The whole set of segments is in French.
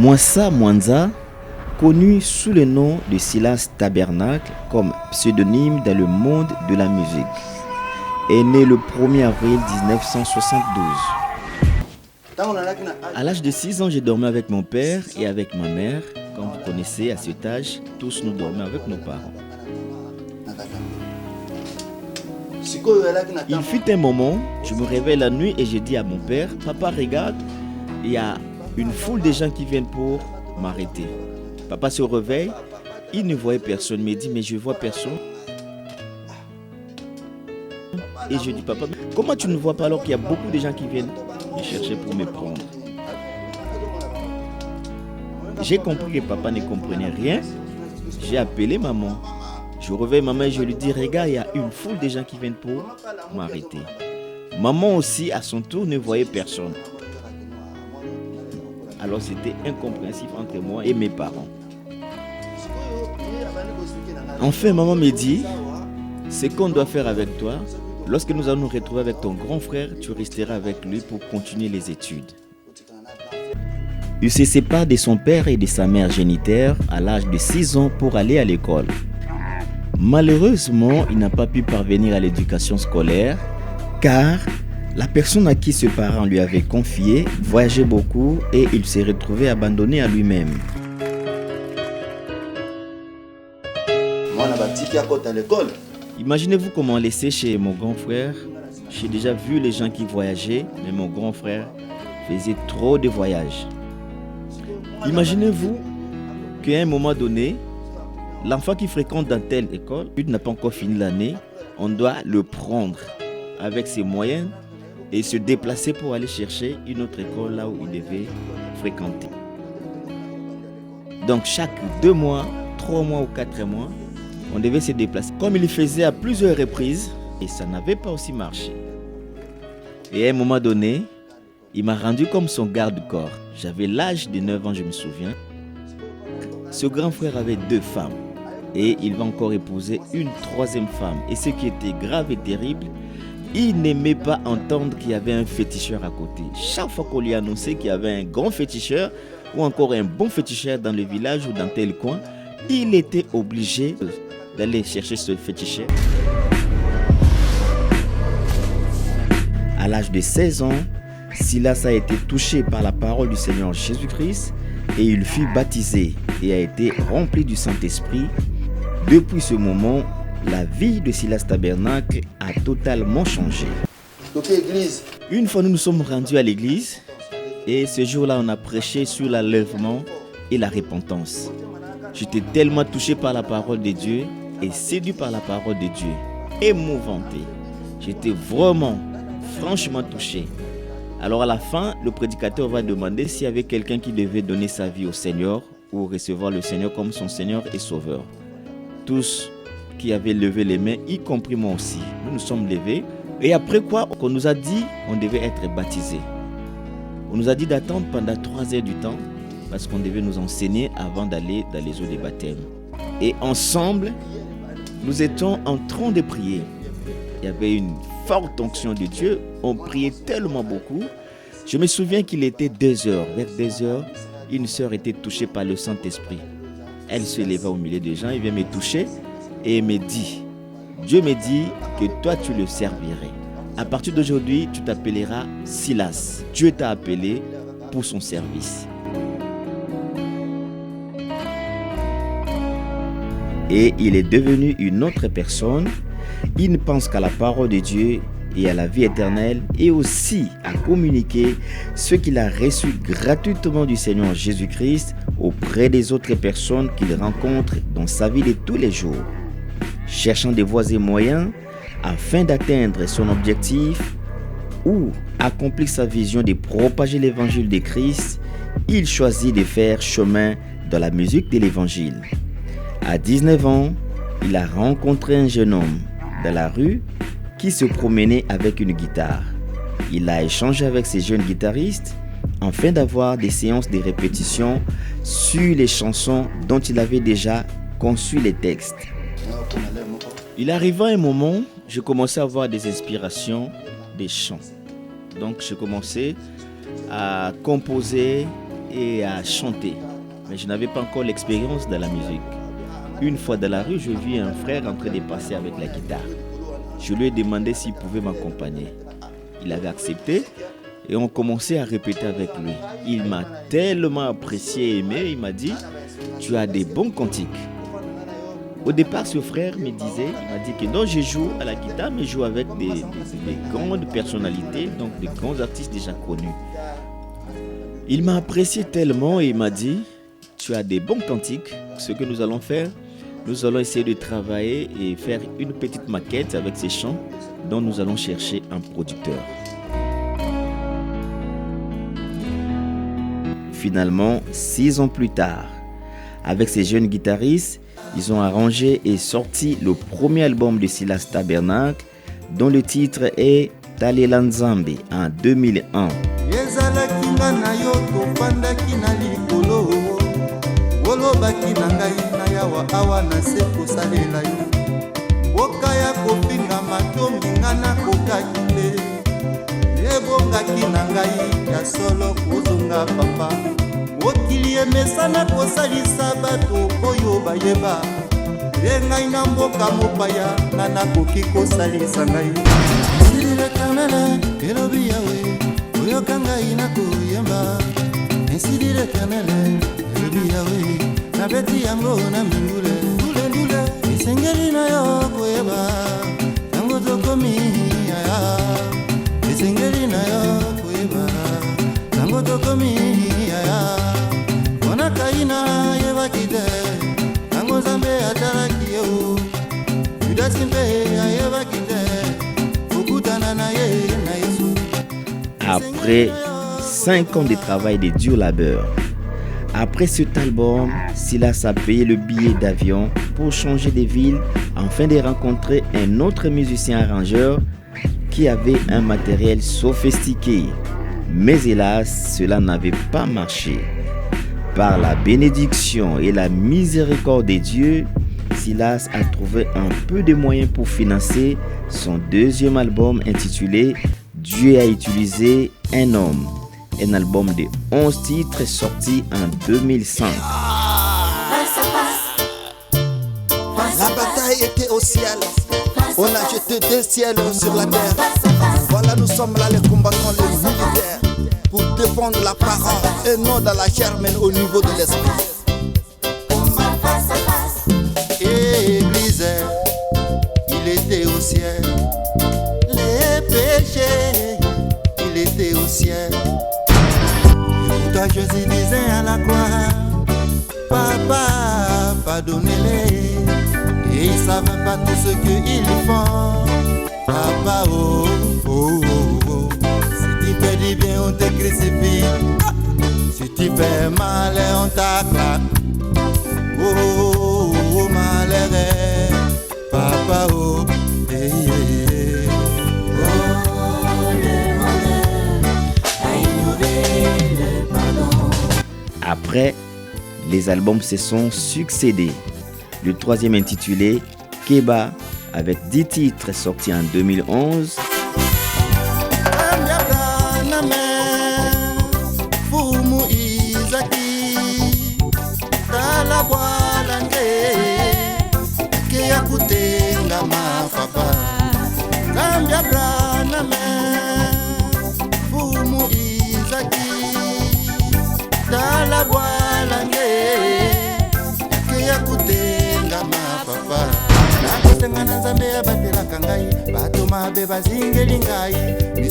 Moussa Mwanza, connu sous le nom de Silas Tabernacle comme pseudonyme dans le monde de la musique, est né le 1er avril 1972. À l'âge de 6 ans, j'ai dormi avec mon père et avec ma mère. Comme vous connaissez, à cet âge, tous nous dormions avec nos parents. Il fut un moment, je me réveille la nuit et j'ai dit à mon père, « Papa, regarde, il y a une foule de gens qui viennent pour m'arrêter. » Papa se réveille, il ne voyait personne. Il me dit, « Mais je ne vois personne. » Et je dis, « Papa, comment tu ne vois pas alors qu'il y a beaucoup de gens qui viennent me chercher pour me prendre ?» J'ai compris que papa ne comprenait rien. J'ai appelé maman. Je réveille maman et je lui dis, regarde, il y a une foule de gens qui viennent pour m'arrêter. Maman aussi, à son tour, ne voyait personne. Alors c'était incompréhensif entre moi et mes parents. Enfin, maman me dit, ce qu'on doit faire avec toi, lorsque nous allons nous retrouver avec ton grand frère, tu resteras avec lui pour continuer les études. Il se sépare de son père et de sa mère génitaire à l'âge de 6 ans pour aller à l'école. Malheureusement, il n'a pas pu parvenir à l'éducation scolaire car la personne à qui ce parent lui avait confié voyageait beaucoup et il s'est retrouvé abandonné à lui-même. Imaginez-vous comment laisser chez mon grand frère. J'ai déjà vu les gens qui voyageaient, mais mon grand frère faisait trop de voyages. Imaginez-vous qu'à un moment donné, l'enfant qui fréquente dans telle école, il n'a pas encore fini l'année, on doit le prendre avec ses moyens et se déplacer pour aller chercher une autre école là où il devait fréquenter. Donc chaque 2 mois, 3 mois ou 4 mois, on devait se déplacer. Comme il le faisait à plusieurs reprises, et ça n'avait pas aussi marché. Et à un moment donné, il m'a rendu comme son garde-corps. J'avais l'âge de 9 ans, je me souviens. Ce grand frère avait 2 femmes. Et il va encore épouser une 3e femme. Et ce qui était grave et terrible, il n'aimait pas entendre qu'il y avait un féticheur à côté. Chaque fois qu'on lui annonçait qu'il y avait un grand féticheur ou encore un bon féticheur dans le village ou dans tel coin, il était obligé d'aller chercher ce féticheur. À l'âge de 16 ans, Silas a été touché par la parole du Seigneur Jésus-Christ et il fut baptisé et a été rempli du Saint-Esprit. Depuis ce moment, la vie de Silas Tabernacle a totalement changé. Une fois, nous nous sommes rendus à l'église et ce jour-là, on a prêché sur l'enlèvement et la repentance. J'étais tellement touché par la parole de Dieu et séduit par la parole de Dieu, émouvanté. J'étais vraiment, franchement touché. Alors à la fin, le prédicateur va demander s'il y avait quelqu'un qui devait donner sa vie au Seigneur ou recevoir le Seigneur comme son Seigneur et Sauveur. Tous qui avaient levé les mains, y compris moi aussi, nous nous sommes levés. Et après quoi, on nous a dit qu'on devait être baptisés. On nous a dit d'attendre pendant 3 heures du temps parce qu'on devait nous enseigner avant d'aller dans les eaux de baptême. Et ensemble, nous étions en train de prier. Il y avait une forte onction de Dieu. On priait tellement beaucoup. Je me souviens qu'il était 2 heures. Vers 2 heures, une sœur était touchée par le Saint-Esprit. Elle se leva au milieu des gens, elle vient me toucher et me dit, Dieu me dit que toi tu le servirais. À partir d'aujourd'hui, tu t'appelleras Silas. Dieu t'a appelé pour son service. Et il est devenu une autre personne. Il ne pense qu'à la parole de Dieu et à la vie éternelle et aussi à communiquer ce qu'il a reçu gratuitement du Seigneur Jésus-Christ auprès des autres personnes qu'il rencontre dans sa vie de tous les jours. Cherchant des voies et moyens afin d'atteindre son objectif ou accomplir sa vision de propager l'évangile de Christ, il choisit de faire chemin dans la musique de l'évangile. À 19 ans, il a rencontré un jeune homme dans la rue qui se promenait avec une guitare. Il a échangé avec ces jeunes guitaristes afin d'avoir des séances de répétition sur les chansons dont il avait déjà conçu les textes. Il arriva un moment, je commençais à avoir des inspirations, des chants. Donc je commençais à composer et à chanter. Mais je n'avais pas encore l'expérience de la musique. Une fois dans la rue, je vis un frère en train de passer avec la guitare. Je lui ai demandé s'il pouvait m'accompagner. Il avait accepté et on commençait à répéter avec lui. Il m'a tellement apprécié et aimé, il m'a dit « Tu as des bons cantiques ». Au départ, ce frère me disait, il m'a dit que non, je joue à la guitare, mais je joue avec des grandes personnalités, donc des grands artistes déjà connus. Il m'a apprécié tellement et il m'a dit « Tu as des bons cantiques, ce que nous allons faire, nous allons essayer de travailler et faire une petite maquette avec ces chants dont nous allons chercher un producteur. » Finalement, 6 ans plus tard, avec ces jeunes guitaristes, ils ont arrangé et sorti le premier album de Silas Tabernacle, dont le titre est Talela Nzambe en 2001. Okili emesana kosalisa bato oyo bayeba ngai na mboka mopaya nga nakoki kosalisa ngai l'éternel elobi yawe oyoka ngai nakoyemba ainsi dit l'éternel elobi yawe nabeti yango na mindule ndule esengeli na yo koyeba yango tokomi yaya esengeli na yo koyeba yango tokomi yaya kaina yebakide nango Nzambe atalaki yo Judasi mpe ayebakide okutana na ye na Yesu. Après 5 ans de travail de dur labeur, après cet album, Silas a payé le billet d'avion pour changer de ville afin de rencontrer un autre musicien arrangeur qui avait un matériel sophistiqué. Mais hélas, cela n'avait pas marché. Par la bénédiction et la miséricorde de Dieu, Silas a trouvé un peu de moyens pour financer son deuxième album intitulé « Dieu a utilisé un homme », un album de 11 titres sorti en 2005. La bataille était au ciel, on a jeté des ciels sur la terre. Voilà, nous sommes là les combattants, les militaires, pour défendre la parole et non dans la chair mais au niveau de l'esprit. Église, il était au ciel. Les péchés, il était au ciel. Et pourtant Jésus disait à la croix, Papa, pardonnez-les. Et ils ne savent pas tout ce qu'ils font. Papa, oh, oh, oh, oh. Si tu fais du bien, on te crucifie. Si tu fais mal, on t'acclame. Oh, oh, oh, malheureux. Papa, oh, hey, hey, hey. Oh, demandez à innover le pardon. Après, les albums se sont succédés. Le troisième intitulé Keba, avec 10 titres sortis en 2011.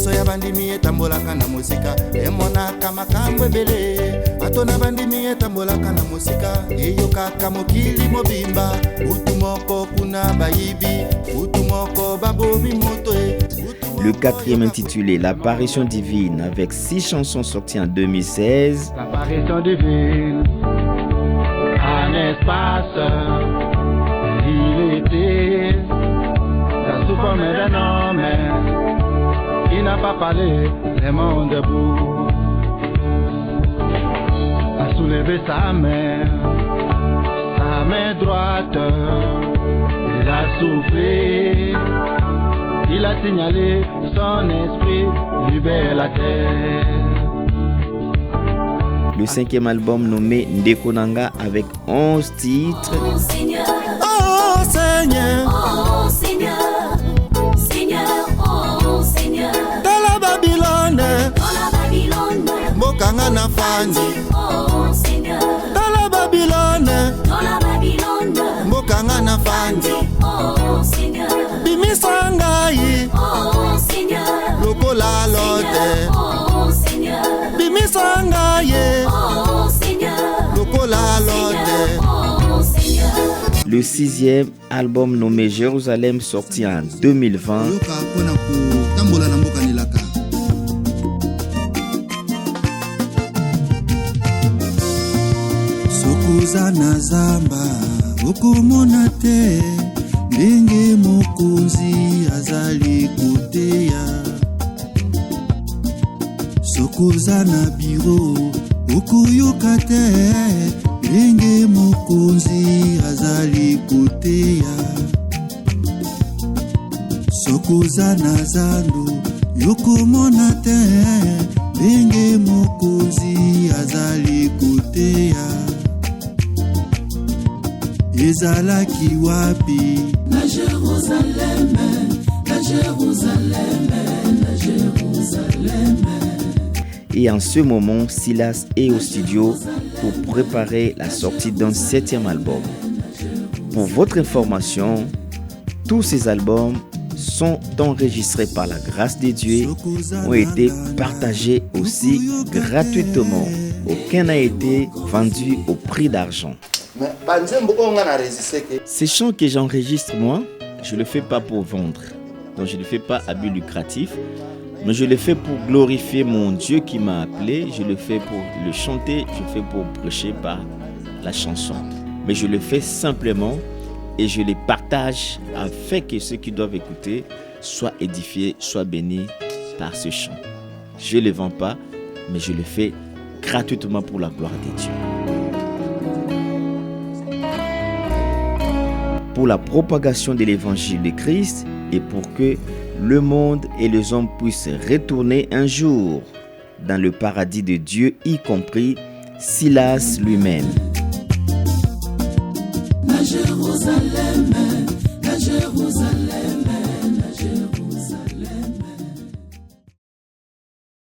miso ya bandimi etambolaka na mosika emonaka makambo ebele bato na bandimi etambolaka na mosika eyokaka mokili mobimba butu moko kuna bayibi butu moko babomi moto. Le quatrième intitulé L'apparition divine avec 6 chansons sorties en 2016. L'apparition divine, un espace, il était sous forme d'un homme qui n'a pas parlé, les mains debout, a soulevé sa main droite, il a soufflé, il a signalé son esprit, libère la terre. Le 5e album nommé Ndekonanga avec 11 titres. Oh Seigneur, oh Seigneur, Oh Seigneur, Seigneur, oh Seigneur. dans la Babylone, Dans la Babylone, Mokanga na fandi. oh Seigneur. Dans la Babylone, Dans la Babylone, Mokanga na fandi. oh Seigneur. Bimisa ngai, Oh Seigneur, lokola lote. oh Seigneur. Bimisa ngai, Oh Seigneur, lokola lote. oh Seigneur. Le 6e album nommé Jérusalem sorti en 2020. yoka mpona kotambola na mboka nilaka. sokoza na zamba okomona te ndenge mokonzi azali koteya. sokoza na biro okoyoka te ndenge mokonzi azali koteya. sokoza na zando yokomona te ndenge mokonzi azali koteya. ezalaki wapi na Jérusalem, na Jérusalem, na Jérusalem. Et en ce moment, Silas est au studio pour préparer la sortie d'un 7e album. Pour votre information, tous ces albums sont enregistrés par la grâce de Dieu, ont été partagés aussi gratuitement. Aucun n'a été vendu au prix d'argent. Mais banzembo onga na résisté que Ces chants que j'enregistre moi, je ne le fais pas pour vendre. Donc je ne le fais pas à but lucratif, mais je le fais pour glorifier mon Dieu qui m'a appelé. Je le fais pour le chanter, je le fais pour prêcher par la chanson. Mais je le fais simplement et je les partage afin que ceux qui doivent écouter soient édifiés, soient bénis par ce chant. Je ne le vends pas, mais je le fais gratuitement pour la gloire de Dieu. Pour la propagation de l'évangile de Christ et pour que le monde et les hommes puissent retourner un jour dans le paradis de Dieu, y compris Silas lui-même. Na Jérusalem, na Jérusalem.